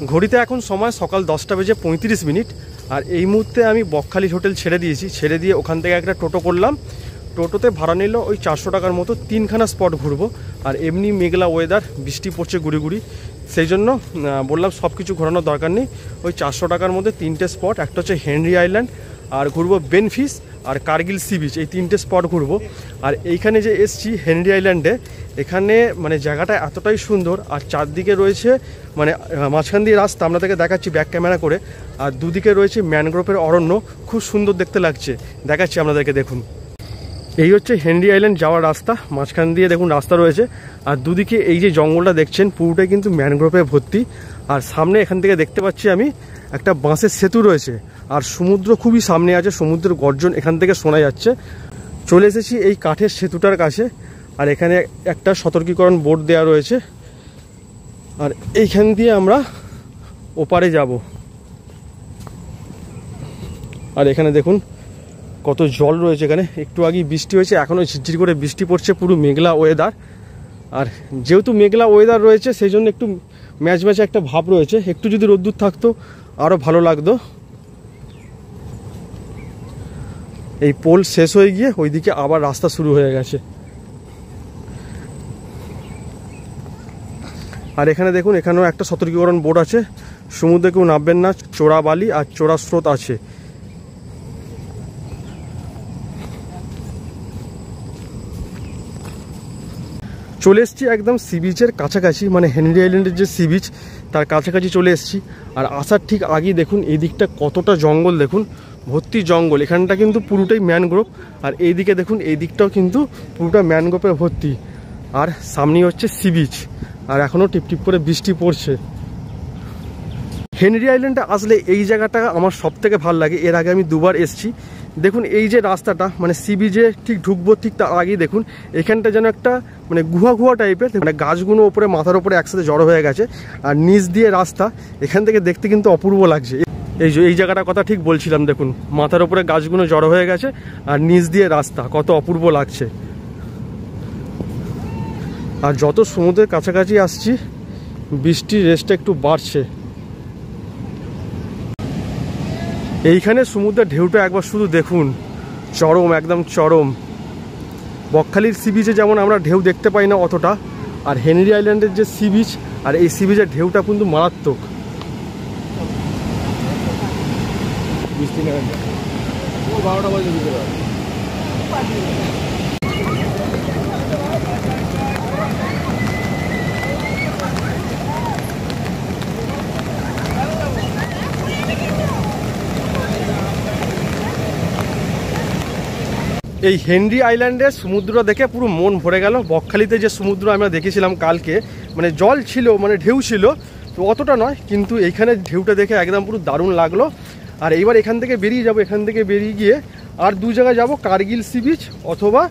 ঘড়িতে এখন সময় সকাল 10:35 আর এই মুহূর্তে আমি বকখালি হোটেল ছেড়ে দিয়েছি। ছেড়ে দিয়ে ওখান থেকে একটা টোটো করলাম। টোটোতে ভাড়া নিল ওই 400 টাকার মতো। 3খানা স্পট ঘুরবো। আর এমনি মেঘলা ওয়েদার, বৃষ্টি পড়ছে গুড়ি গুড়ি, সেই জন্য বললাম সব কিছু ঘোরানোর দরকার নেই। ওই 400 টাকার মধ্যে 3টে স্পট, একটা হচ্ছে হেনরি আইল্যান্ড, আর ঘুরবো বেনফিস আর কার্গিল সি বিচ, এই 3টে স্পট ঘুরবো। আর এইখানে যে এসছি হেনরি আইল্যান্ডে, এখানে মানে জায়গাটা এতটাই সুন্দর। আর চারদিকে রয়েছে মানে মাঝখান দিয়ে রাস্তা, আপনাদেরকে দেখাচ্ছি ব্যাক ক্যামেরা করে। আর দুদিকে রয়েছে ম্যানগ্রোভের অরণ্য, খুব সুন্দর দেখতে লাগছে, দেখাচ্ছি আপনাদেরকে। দেখুন, এই হচ্ছে হেনরি আইল্যান্ড যাওয়ার রাস্তা। মাঝখান দিয়ে দেখুন রাস্তা রয়েছে, আর দুদিকে এই যে জঙ্গলটা দেখছেন পুরোটাই কিন্তু ম্যানগ্রোভে ভর্তি। আর সামনে এখান থেকে দেখতে পাচ্ছি আমি একটা বাঁশের সেতু রয়েছে, আর সমুদ্র খুবই সামনে আছে, সমুদ্রের গর্জন এখান থেকে শোনা যাচ্ছে। চলে এসেছি এই কাঠের সেতুটার কাছে, আর এখানে একটা সতর্কীকরণ বোর্ড দেওয়া রয়েছে। আর এইখান দিয়ে আমরা ওপারে যাব। আর এখানে দেখুন কত জল রয়েছে এখানে। একটু আগেই বৃষ্টি হয়েছে, এখনও ঝিরঝির করে বৃষ্টি পড়ছে, পুরো মেঘলা ওয়েদার। আর যেহেতু মেঘলা ওয়েদার রয়েছে সেই জন্য একটু ম্যাচম্যাচে একটা ভাব রয়েছে। একটু যদি রোদ্দুর থাকতো আরও ভালো লাগতো। এই পোল শেষ হয়ে গিয়ে ওইদিকে আবার রাস্তা শুরু হয়ে গেছে। আর এখানে দেখুন, এখানেও একটা সতর্কীকরণ বোর্ড আছে, সমুদ্রে কেউ নামবেন না, চোরা বালি আর চোরা স্রোত আছে। চলে এসছি একদম সি বিচের কাছাকাছি, মানে হেনরি আইল্যান্ডের যে সি বিচ তার কাছাকাছি চলে এসছি। আর আসার ঠিক আগেই দেখুন এই দিকটা কতটা জঙ্গল, দেখুন ভর্তি জঙ্গল। এখানটা কিন্তু পুরোটাই ম্যানগ্রোভ, আর এই দিকে দেখুন এই দিকটাও কিন্তু পুরোটা ম্যানগ্রোভে ভর্তি। আর সামনেই হচ্ছে সি বিচ, আর এখনও টিপটিপ করে বৃষ্টি পড়ছে। হেনরি আইল্যান্ডে আসলে এই জায়গাটা আমার সব থেকে ভালো লাগে। এর আগে আমি 2বার এসেছি। দেখুন এই যে রাস্তাটা, মানে সি বিচে ঠিক ঢুকবো ঠিক তার আগেই দেখুন এখানটা যেন একটা মানে গুহা গুহা টাইপের, মানে গাছগুলো ওপরে মাথার ওপরে একসাথে জড়ো হয়ে গেছে, আর নিচ দিয়ে রাস্তা। এখান থেকে দেখতে কিন্তু অপূর্ব লাগছে। এই জায়গাটার কথা ঠিক বলছিলাম, দেখুন মাথার ওপরে গাছগুলো জড়ো হয়ে গেছে, আর নিচ দিয়ে রাস্তা, কত অপূর্ব লাগছে। আর যত সমুদ্রের কাছাকাছি আসছি বৃষ্টির রেসটা একটু বাড়ছে। এইখানে সমুদ্রের ঢেউটা একবার শুধু দেখুন, চরম, একদম চরম। বকখালির সি বিচে যেমন আমরা ঢেউ দেখতে পাই না অতটা, আর হেনরি আইল্যান্ডের যে সি বিচ আর এই সি বিচের ঢেউটা কিন্তু মারাত্মক। এই হেনরি আইল্যান্ডের সমুদ্রটা দেখে পুরো মন ভরে গেল। বকখালিতে যে সমুদ্র আমরা দেখেছিলাম কালকে, মানে জল ছিল, মানে ঢেউ ছিল তো অতটা নয়, কিন্তু এইখানে ঢেউটা দেখে একদম পুরো দারুণ লাগলো। আর এইবার এখান থেকে বেরিয়ে যাব। এখান থেকে বেরিয়ে গিয়ে আর 2 জায়গায় যাব, কার্গিল সি বিচ অথবা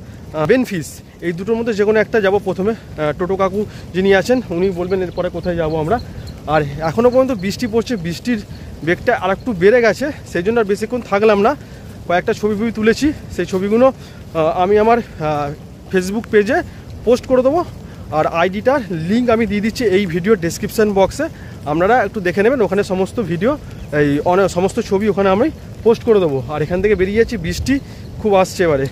বেনফিস। এই দুটোর মধ্যে যে কোনো একটা যাব। প্রথমে টোটো কাকু যিনি আছেন উনি বলবেন এরপরে কোথায় যাব আমরা। আর এখনও পর্যন্ত বৃষ্টি পড়ছে, বৃষ্টির বেগটা আর একটু বেড়ে গেছে, সেই জন্য আর বেশিক্ষণ থাকলাম না। কয়েকটা ছবি তুলেছি, সেই ছবিগুলো আমি আমার ফেসবুক পেজে পোস্ট করে দেবো। আর আইডিটার লিঙ্ক আমি দিয়ে দিচ্ছি এই ভিডিও ডেসক্রিপশান বক্সে, আপনারা একটু দেখে নেবেন। ওখানে সমস্ত ভিডিও, এই সমস্ত ছবি ওখানে আমি পোস্ট করে দেবো। আর এখান থেকে বেরিয়ে যাচ্ছি, বৃষ্টি খুব আসছে। এবারে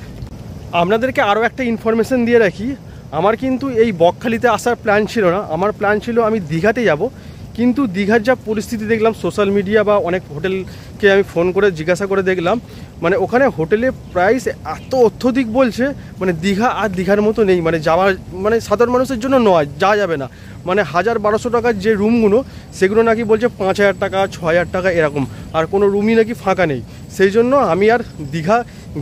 আপনাদেরকে আরও একটা ইনফরমেশান দিয়ে রাখি, আমার কিন্তু এই বকখালিতে আসার প্ল্যান ছিল না। আমার প্ল্যান ছিল আমি দীঘাতে যাব, কিন্তু দীঘার যা পরিস্থিতি দেখলাম সোশ্যাল মিডিয়া বা অনেক হোটেলকে আমি ফোন করে জিজ্ঞাসা করে দেখলাম, মানে ওখানে হোটেলে প্রাইস এত অত্যধিক বলছে, মানে দীঘা আর দীঘার মতো নেই। মানে যাওয়ার মানে সাধারণ মানুষের জন্য নয়, যাওয়া যাবে না। মানে 1000-1200 টাকার যে রুমগুলো সেগুলো নাকি বলছে 5000 টাকা 6000 টাকা এরকম, আর কোনো রুমই নাকি ফাঁকা নেই। সেই জন্য আমি আর দীঘা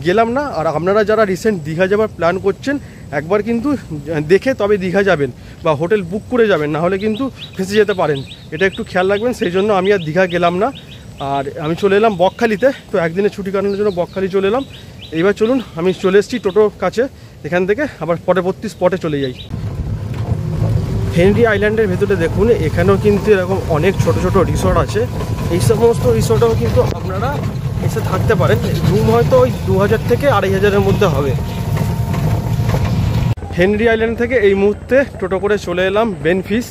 গেলাম না। আর আপনারা যারা রিসেন্ট দীঘা যাওয়ার প্ল্যান করছেন একবার কিন্তু দেখে তবে দীঘা যাবেন, বা হোটেল বুক করে যাবেন, না হলে কিন্তু ফেঁসে যেতে পারেন। এটা একটু খেয়াল রাখবেন। সেই জন্য আমি আর দীঘা গেলাম না, আর আমি চলে এলাম বকখালিতে। তো একদিনের ছুটি কাটানোর জন্য বকখালি চলে এলাম। এইবার চলুন, আমি চলে এসেছি টোটোর কাছে, এখান থেকে আবার পরবর্তী স্পটে চলে যাই। হেনরি আইল্যান্ডের ভেতরে দেখুন এখানেও কিন্তু এরকম অনেক ছোট ছোট রিসর্ট আছে। এই সমস্ত রিসর্টেও কিন্তু আপনারা এসে থাকতে পারেন। রুম হয়তো ওই 2000 থেকে 2500-এর মধ্যে হবে। হেনরি আইল্যান্ড থেকে এই মুহূর্তে টোটো করে চলে এলাম বেনফিস।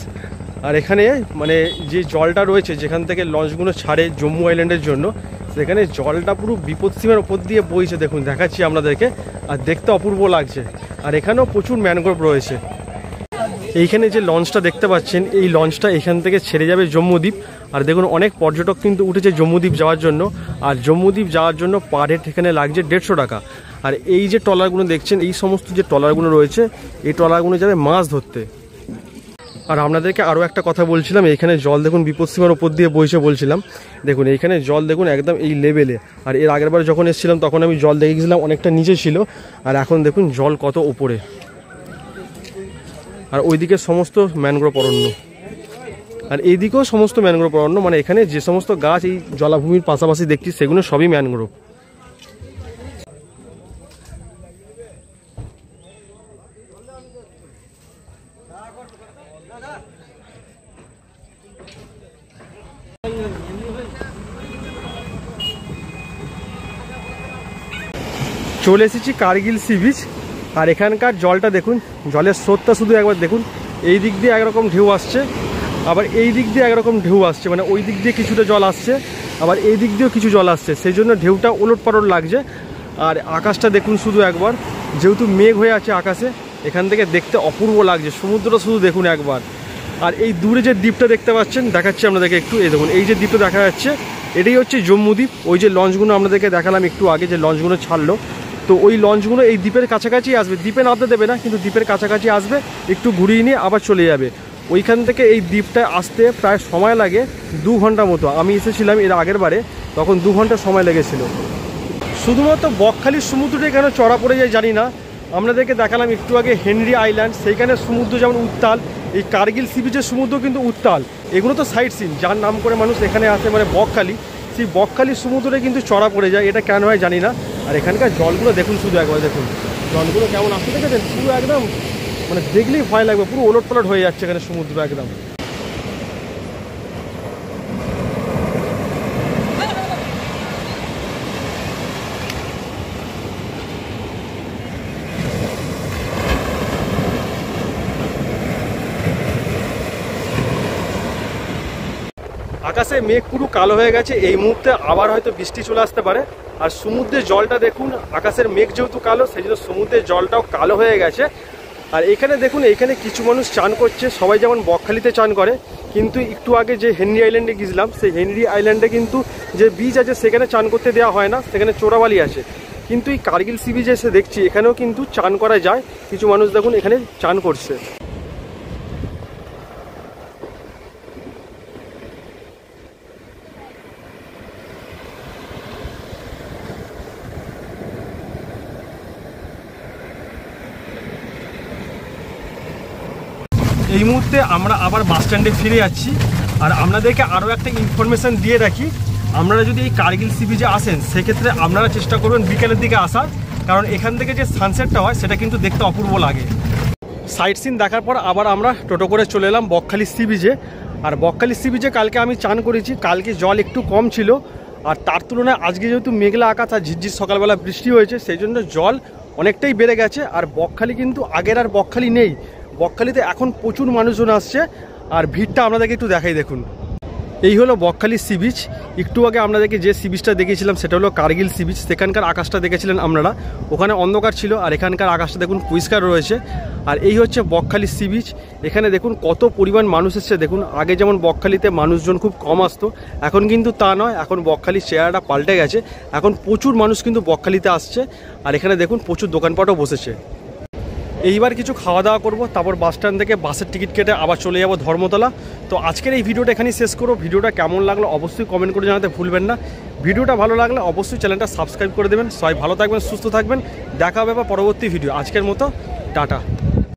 আর এখানে মানে যে জলটা রয়েছে যেখান থেকে লঞ্চগুলো ছাড়ে জম্মু আইল্যান্ডের জন্য, সেখানে জলটা পুরো বিপদসীমার ওপর দিয়ে বইছে। দেখুন দেখাচ্ছি আপনাদেরকে, আর দেখতে অপূর্ব লাগছে। আর এখানেও প্রচুর ম্যানগ্রোভ রয়েছে। এইখানে যে লঞ্চটা দেখতে পাচ্ছেন, এই লঞ্চটা এখান থেকে ছেড়ে যাবে জম্মুদ্বীপ। আর দেখুন অনেক পর্যটক কিন্তু উঠেছে জম্মুদ্বীপ যাওয়ার জন্য। আর জম্মুদ্বীপ যাওয়ার জন্য পার হেড এখানে লাগছে 150 টাকা। আর এই যে ট্রলারগুলো দেখছেন, এই সমস্ত যে ট্রলারগুলো রয়েছে, এই ট্রলারগুলো যাবে মাছ ধরতে। আর আপনাদেরকে আরও একটা কথা বলছিলাম, এইখানে জল দেখুন বিপদসীমার ওপর দিয়ে বইছে বলছিলাম। দেখুন এইখানে জল দেখুন একদম এই লেভেলে। আর এর আগের বার যখন এসেছিলাম তখন আমি জল দেখে গেছিলাম অনেকটা নিচে ছিল, আর এখন দেখুন জল কত ওপরে। আর ওইদিকে সমস্ত ম্যানগ্রোভ অরণ্য, আর এইদিকেও সমস্ত ম্যানগ্রোভ অরণ্য। মানে এখানে যে সমস্ত গাছ এই জলাভূমির পাশাপাশি দেখছি সেগুলো সবই ম্যানগ্রোভ। চলে এসেছি কার্গিল সি বিচ। আর এখানকার জলটা দেখুন, জলের স্রোতটা শুধু একবার দেখুন। এই দিক দিয়ে একরকম ঢেউ আসছে, আবার এই দিক দিয়ে একরকম ঢেউ আসছে। মানে ওই দিক দিয়ে কিছুটা জল আসছে, আবার এই দিক দিয়েও কিছু জল আসছে, সেই জন্য ঢেউটা ওলটপালট লাগছে। আর আকাশটা দেখুন শুধু একবার, যেহেতু মেঘ হয়ে আছে আকাশে, এখান থেকে দেখতে অপূর্ব লাগছে। সমুদ্রটা শুধু দেখুন একবার। আর এই দূরে যে দ্বীপটা দেখতে পাচ্ছেন, দেখাচ্ছি আপনাদেরকে একটু। এই দেখুন এই যে দ্বীপটা দেখা যাচ্ছে, এটাই হচ্ছে জম্মুদ্বীপ। ওই যে লঞ্চগুলো আপনাদেরকে দেখালাম একটু আগে, যে লঞ্চগুলো ছাড়লো, তো ওই লঞ্চগুলো এই দ্বীপের কাছাকাছি আসবে। দ্বীপে নামতে দেবে না, কিন্তু দ্বীপের কাছাকাছি আসবে, একটু ঘুরিয়ে নিয়ে আবার চলে যাবে। ওইখান থেকে এই দ্বীপটায় আসতে প্রায় সময় লাগে 2 ঘন্টা মতো। আমি এসেছিলাম এর আগের বারে, তখন 2 ঘন্টা সময় লেগেছিল। শুধুমাত্র বকখালির সমুদ্রটাই কেন চড়া পড়ে যায় জানি না। আপনাদেরকে দেখালাম একটু আগে হেনরি আইল্যান্ড, সেইখানে সমুদ্র যেমন উত্তাল, এই কার্গিল সি বিচের সমুদ্র কিন্তু উত্তাল। এগুলো তো সাইট সিন, যার নাম করে মানুষ এখানে আসে, মানে বকখালি। সেই বকখালির সমুদ্রে কিন্তু চড়া পড়ে যায়, এটা কেন হয় জানি না। আর এখানকার জলগুলো দেখুন শুধু একবার, দেখুন জলগুলো কেমন আসতে দেখেছেন, পুরো একদম মানে দেখলেই ভয় লাগবে, পুরো ওলটপালট হয়ে যাচ্ছে এখানে সমুদ্র একদম। আকাশে মেঘ পুরো কালো হয়ে গেছে, এই মুহূর্তে আবার হয়তো বৃষ্টি চলে আসতে পারে। আর সমুদ্রের জলটা দেখুন, আকাশের মেঘ যেহেতু কালো, সেই জন্য সমুদ্রের জলটাও কালো হয়ে গেছে। আর এখানে দেখুন, এখানে কিছু মানুষ চান করছে, সবাই যেমন বকখালিতে চান করে, কিন্তু একটু আগে যে হেনরি আইল্যান্ডে গিয়েছিলাম, সেই হেনরি আইল্যান্ডে কিন্তু যে বিচ আছে সেখানে চান করতে দেওয়া হয় না, সেখানে চোরাবালি আছে। কিন্তু এই কার্গিল সি বিচে এসে দেখছি এখানেও কিন্তু চান করা যায়। কিছু মানুষ দেখুন এখানে চান করছে। এই মুহূর্তে আমরা আবার বাস স্ট্যান্ডে ফিরে যাচ্ছি। আর আপনাদেরকে আরও একটা ইনফরমেশান দিয়ে রাখি, আপনারা যদি এই কার্গিল সি বিচে আসেন, সেক্ষেত্রে আপনারা চেষ্টা করবেন বিকেলের দিকে আসার, কারণ এখান থেকে যে সানসেটটা হয় সেটা কিন্তু দেখতে অপূর্ব লাগে। সাইট সিন দেখার পর আবার আমরা টোটো করে চলে এলাম বকখালি সি বিচে। আর বকখালি সি বিচে কালকে আমি চান করেছি, কালকে জল একটু কম ছিল, আর তার তুলনায় আজকে যেহেতু মেঘলা আকাশ আর ঝিরঝির সকালবেলা বৃষ্টি হয়েছে, সেই জন্য জল অনেকটাই বেড়ে গেছে। আর বকখালি কিন্তু আগের আর বকখালি নেই, বকখালিতে এখন প্রচুর মানুষজন আসছে। আর ভিড়টা আপনাদেরকে একটু দেখাই, দেখুন এই হলো বকখালি সি বিচ। একটু আগে আপনাদেরকে যে সি বিচটা দেখিয়েছিলাম সেটা হলো কার্গিল সি বিচ। সেখানকার আকাশটা দেখেছিলেন আপনারা, ওখানে অন্ধকার ছিল, আর এখানকার আকাশটা দেখুন পরিষ্কার রয়েছে। আর এই হচ্ছে বকখালি সি বিচ। এখানে দেখুন কত পরিমাণ মানুষ এসছে। দেখুন আগে যেমন বকখালিতে মানুষজন খুব কম আসতো, এখন কিন্তু তা নয়, এখন বকখালির চেহারাটা পাল্টে গেছে, এখন প্রচুর মানুষ কিন্তু বকখালিতে আসছে। আর এখানে দেখুন প্রচুর দোকানপাটও বসেছে। এইবার কিছু খাওয়া দাওয়া করবো, তারপর বাস স্ট্যান্ড থেকে বাসের টিকিট কেটে আবার চলে যাবো ধর্মতলা। তো আজকের এই ভিডিওটা এখানেই শেষ করবো। ভিডিওটা কেমন লাগলো অবশ্যই কমেন্ট করে জানাতে ভুলবেন না। ভিডিওটা ভালো লাগলে অবশ্যই চ্যানেলটা সাবস্ক্রাইব করে দেবেন। সবাই ভালো থাকবেন, সুস্থ থাকবেন, দেখা হবে পরবর্তী ভিডিও। আজকের মতো টাটা।